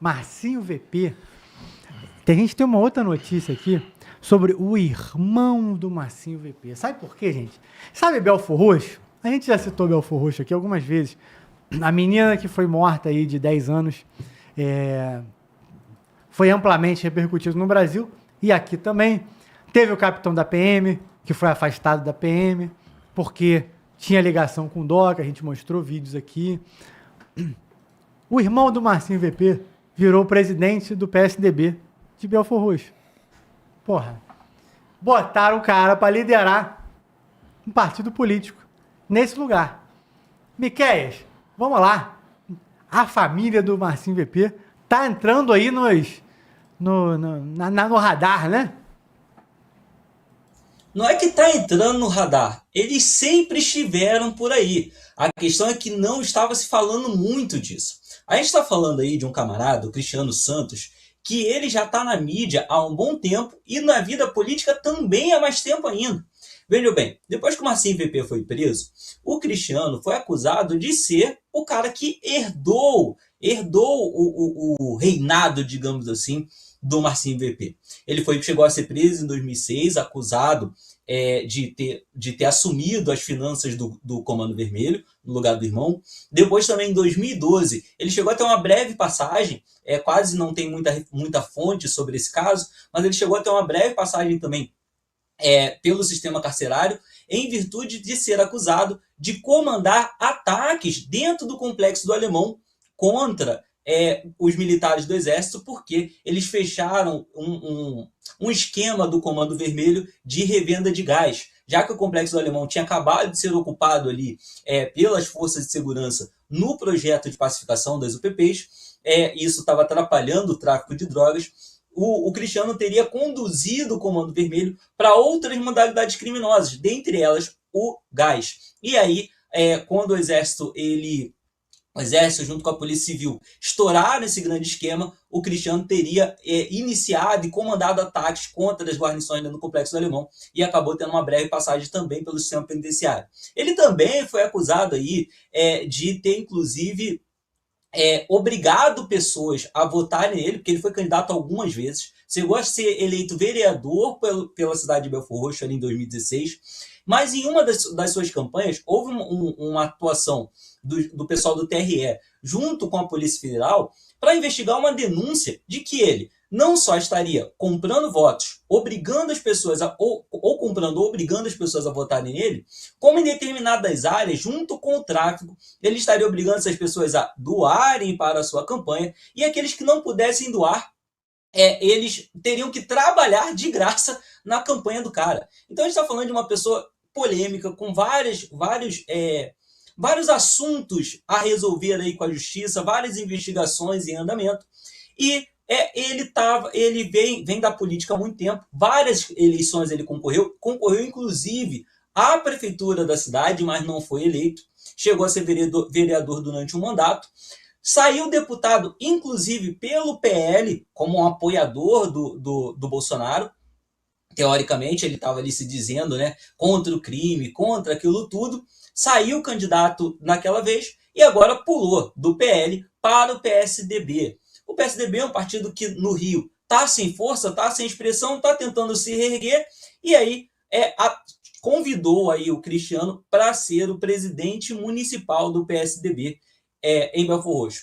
Marcinho VP. A gente tem uma outra notícia aqui sobre o irmão do Marcinho VP. Sabe por quê, gente? Sabe Belfor Roxo? A gente já citou Belfor Roxo aqui algumas vezes. A menina que foi morta aí de 10 anos foi amplamente repercutido no Brasil e aqui também. Teve o capitão da PM, que foi afastado da PM, porque tinha ligação com o DOCA, a gente mostrou vídeos aqui. O irmão do Marcinho VP virou presidente do PSDB de Belfor Roxo. Porra, botaram o cara para liderar um partido político nesse lugar. Miqueias, vamos lá. A família do Marcinho VP tá entrando aí no radar, né? Não é que está entrando no radar, eles sempre estiveram por aí. A questão é que não estava se falando muito disso. A gente está falando aí de um camarada, o Cristiano Santos, que ele já está na mídia há um bom tempo e na vida política também há mais tempo ainda. Veja bem, depois que o Marcinho VP foi preso, o Cristiano foi acusado de ser o cara que herdou o reinado, digamos assim, do Marcinho VP. Ele chegou a ser preso em 2006, acusado de ter assumido as finanças do Comando Vermelho, no lugar do irmão. Depois também, em 2012, ele chegou a ter uma breve passagem, quase não tem muita fonte sobre esse caso, mas ele chegou a ter uma breve passagem também pelo sistema carcerário, em virtude de ser acusado de comandar ataques dentro do Complexo do Alemão contra os militares do Exército, porque eles fecharam um esquema do Comando Vermelho de revenda de gás. Já que o Complexo do Alemão tinha acabado de ser ocupado ali pelas forças de segurança no projeto de pacificação das UPPs, isso estava atrapalhando o tráfico de drogas. O Cristiano teria conduzido o Comando Vermelho para outras modalidades criminosas, dentre elas o gás. E aí, quando o Exército junto com a Polícia Civil, estouraram esse grande esquema, o Cristiano teria iniciado e comandado ataques contra as guarnições no Complexo do Alemão e acabou tendo uma breve passagem também pelo sistema penitenciário. Ele também foi acusado aí, de ter, inclusive, obrigado pessoas a votarem nele, porque ele foi candidato algumas vezes, chegou a ser eleito vereador pela cidade de Belfor Roxo ali em 2016, mas em uma das suas campanhas houve uma atuação do pessoal do TRE junto com a Polícia Federal para investigar uma denúncia de que ele não só estaria comprando votos, obrigando as pessoas ou comprando ou obrigando as pessoas a votarem nele, como em determinadas áreas, junto com o tráfico, ele estaria obrigando essas pessoas a doarem para a sua campanha, e aqueles que não pudessem doar, eles teriam que trabalhar de graça na campanha do cara. Então a gente está falando de uma pessoa polêmica, com vários assuntos a resolver aí com a justiça, várias investigações em andamento, e ele vem da política há muito tempo, várias eleições ele concorreu inclusive à prefeitura da cidade, mas não foi eleito, chegou a ser vereador durante um mandato, saiu deputado inclusive pelo PL, como um apoiador do Bolsonaro. Teoricamente ele estava ali se dizendo, né, contra o crime, contra aquilo tudo, saiu candidato naquela vez e agora pulou do PL para o PSDB. O PSDB é um partido que no Rio está sem força, está sem expressão, está tentando se reerguer, e aí convidou aí o Cristiano para ser o presidente municipal do PSDB em Belfor Roxo.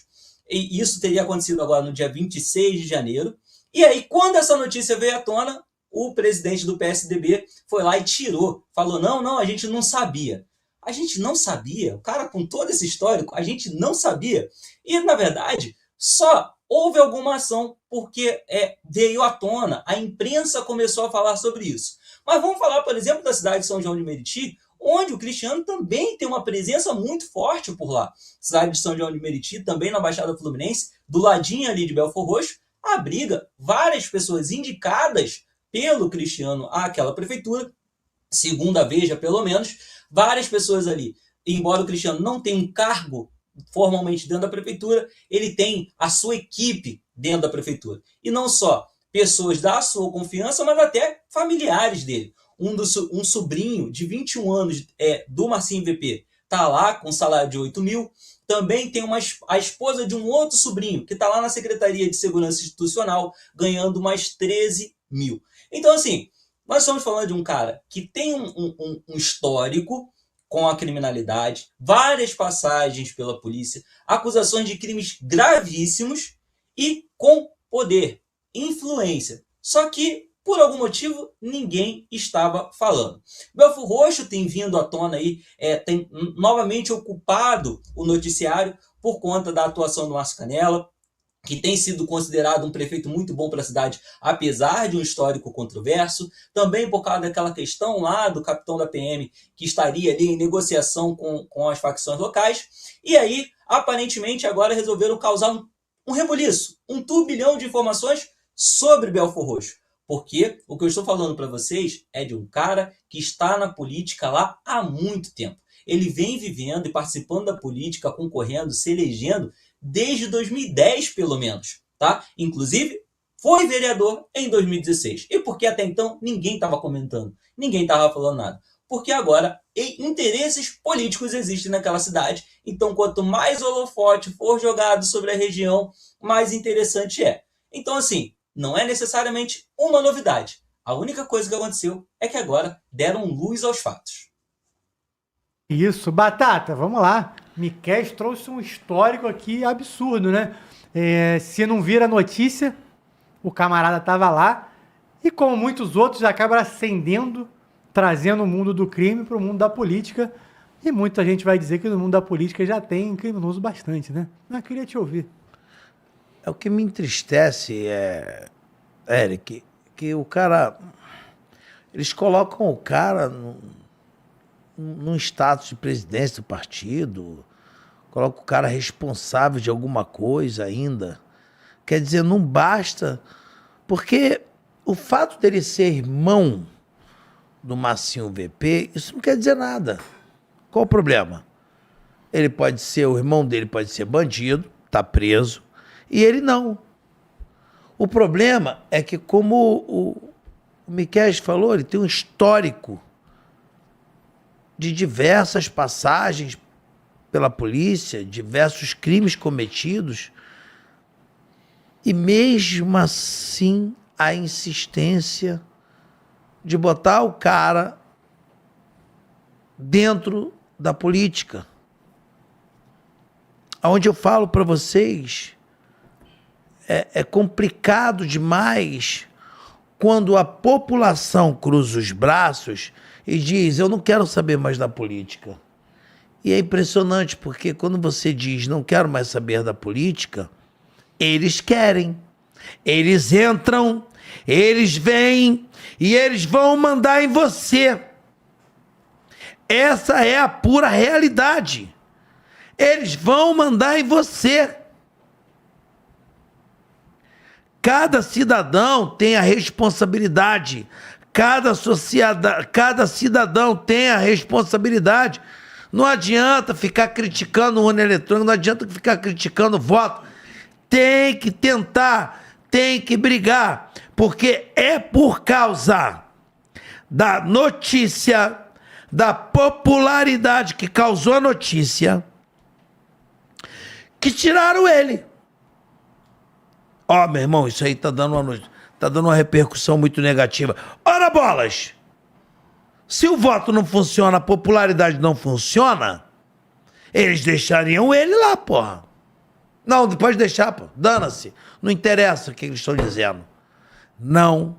E isso teria acontecido agora no dia 26 de janeiro. E aí, quando essa notícia veio à tona, o presidente do PSDB foi lá e tirou. Falou, não, a gente não sabia. A gente não sabia? O cara com todo esse histórico, a gente não sabia? E, na verdade, só houve alguma ação porque veio à tona. A imprensa começou a falar sobre isso. Mas vamos falar, por exemplo, da cidade de São João de Meriti, onde o Cristiano também tem uma presença muito forte por lá. Cidade de São João de Meriti, também na Baixada Fluminense, do ladinho ali de Belfor Roxo, abriga várias pessoas indicadas pelo Cristiano àquela prefeitura, segundo a Veja, pelo menos, várias pessoas ali. Embora o Cristiano não tenha um cargo formalmente dentro da prefeitura, ele tem a sua equipe dentro da prefeitura. E não só pessoas da sua confiança, mas até familiares dele. Um sobrinho de 21 anos do Marcinho VP está lá com salário de 8 mil, também tem a esposa de um outro sobrinho, que está lá na Secretaria de Segurança Institucional, ganhando mais 13 mil. Então, assim, nós estamos falando de um cara que tem um histórico com a criminalidade, várias passagens pela polícia, acusações de crimes gravíssimos e com poder, influência. Só que, por algum motivo, ninguém estava falando. Belford Roxo tem vindo à tona aí, tem novamente ocupado o noticiário por conta da atuação do Márcio Canela, que tem sido considerado um prefeito muito bom para a cidade, apesar de um histórico controverso, também por causa daquela questão lá do capitão da PM, que estaria ali em negociação com as facções locais, e aí, aparentemente, agora resolveram causar um rebuliço, um turbilhão de informações sobre Belford Roxo, porque o que eu estou falando para vocês é de um cara que está na política lá há muito tempo. Ele vem vivendo e participando da política, concorrendo, se elegendo, desde 2010, pelo menos, tá? Inclusive, foi vereador em 2016. E por que até então ninguém estava comentando? Ninguém estava falando nada. Porque agora interesses políticos existem naquela cidade. Então, quanto mais holofote for jogado sobre a região, mais interessante é. Então, assim, não é necessariamente uma novidade. A única coisa que aconteceu é que agora deram luz aos fatos. Isso, Batata, vamos lá. Miquel trouxe um histórico aqui absurdo, né? Se não vira notícia, o camarada estava lá e, como muitos outros, acaba ascendendo, trazendo o mundo do crime para o mundo da política. E muita gente vai dizer que no mundo da política já tem criminoso bastante, né? Mas queria te ouvir. O que me entristece, Eric, que o cara... Eles colocam o cara num status de presidência do partido, coloca o cara responsável de alguma coisa ainda. Quer dizer, não basta, porque o fato dele ser irmão do Massinho VP, isso não quer dizer nada. Qual o problema? Ele pode ser, o irmão dele pode ser bandido, tá preso, e ele não. O problema é que, como o Miquel falou, ele tem um histórico de diversas passagens pela polícia, diversos crimes cometidos, e mesmo assim a insistência de botar o cara dentro da política. Onde eu falo para vocês, é complicado demais quando a população cruza os braços e diz, eu não quero saber mais da política. E é impressionante, porque quando você diz, não quero mais saber da política, eles querem. Eles entram, eles vêm e eles vão mandar em você. Essa é a pura realidade. Eles vão mandar em você. Cada cidadão tem a responsabilidade. Cada cidadão tem a responsabilidade. Não adianta ficar criticando o urna eletrônica, não adianta ficar criticando o voto. Tem que tentar, tem que brigar, porque é por causa da notícia, da popularidade que causou a notícia, que tiraram ele. Ó, meu irmão, isso aí tá dando uma repercussão muito negativa. Ora bolas! Se o voto não funciona, a popularidade não funciona, eles deixariam ele lá, porra. Não, pode deixar, pô. Dana-se. Não interessa o que eles estão dizendo. Não.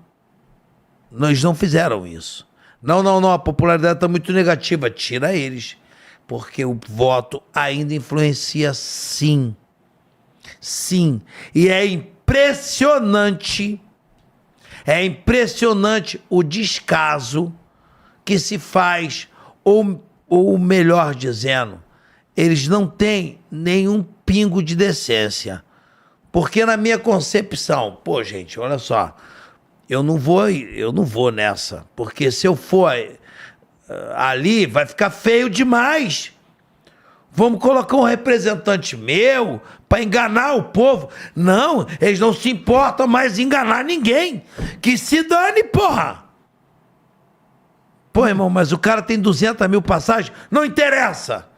Eles não fizeram isso. Não, a popularidade está muito negativa. Tira eles. Porque o voto ainda influencia, sim. Sim. E é impressionante o descaso que se faz, ou melhor dizendo, eles não têm nenhum pingo de decência. Porque na minha concepção, pô, gente, olha só, eu não vou nessa, porque se eu for ali, vai ficar feio demais. Vamos colocar um representante meu para enganar o povo. Não, eles não se importam mais em enganar ninguém. Que se dane, porra. Pô, irmão, mas o cara tem 200 mil passagens? Não interessa.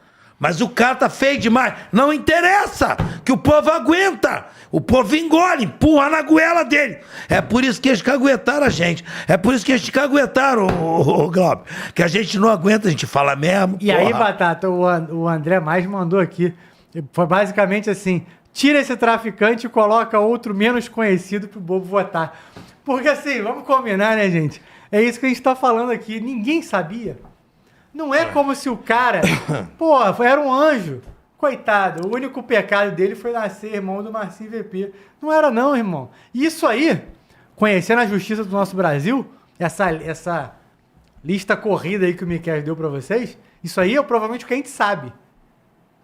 Mas o cara tá feio demais. Não interessa, que o povo aguenta. O povo engole, empurra na goela dele. É por isso que eles caguetaram a gente. É por isso que eles caguetaram, o Glauber. Que a gente não aguenta, a gente fala mesmo. E aí, Batata, o André Mais mandou aqui. Foi basicamente assim: tira esse traficante e coloca outro menos conhecido pro bobo votar. Porque assim, vamos combinar, né, gente? É isso que a gente tá falando aqui. Ninguém sabia. Não é como se o cara... Pô, era um anjo. Coitado, o único pecado dele foi nascer irmão do Marcinho VP. Não era não, irmão. Isso aí, conhecendo a justiça do nosso Brasil, essa lista corrida aí que o Miquel deu pra vocês, isso aí é provavelmente o que a gente sabe.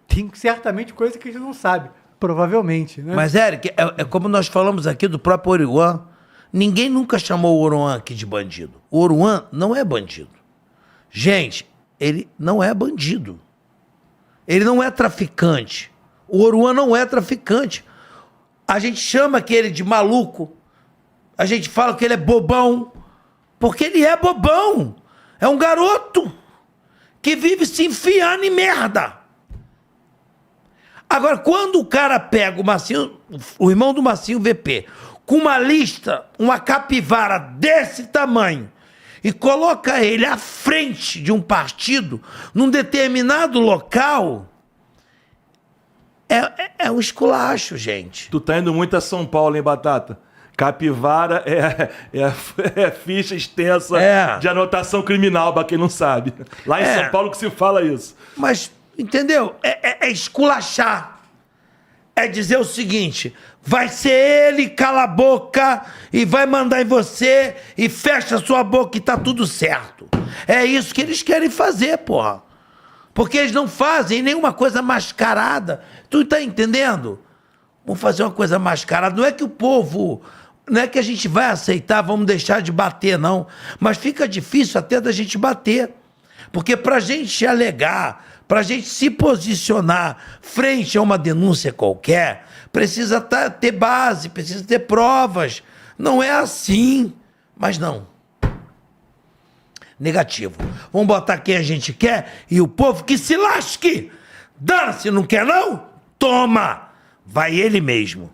Tem certamente coisa que a gente não sabe. Provavelmente, né? Mas, Eric, é como nós falamos aqui do próprio Oruan. Ninguém nunca chamou o Oruan aqui de bandido. O Oruan não é bandido. Gente, ele não é bandido. Ele não é traficante. O Oruan não é traficante. A gente chama aquele de maluco. A gente fala que ele é bobão. Porque ele é bobão. É um garoto que vive se enfiando em merda. Agora, quando o cara pega o irmão do Marcinho VP, com uma lista, uma capivara desse tamanho, e coloca ele à frente de um partido, num determinado local, é um esculacho, gente. Tu tá indo muito a São Paulo, hein, Batata? Capivara é ficha extensa de anotação criminal, pra quem não sabe. Lá em São Paulo que se fala isso. Mas, entendeu? É esculachar. É dizer o seguinte: vai ser ele, cala a boca, e vai mandar em você, e fecha sua boca e tá tudo certo. É isso que eles querem fazer, porra. Porque eles não fazem nenhuma coisa mascarada. Tu tá entendendo? Vamos fazer uma coisa mascarada. Não é que o povo... Não é que a gente vai aceitar, vamos deixar de bater, não. Mas fica difícil até da gente bater. Porque pra gente alegar, pra gente se posicionar frente a uma denúncia qualquer, precisa ter base, precisa ter provas. Não é assim. Mas não. Negativo. Vamos botar quem a gente quer e o povo que se lasque. Dana-se, não quer não? Toma! Vai ele mesmo.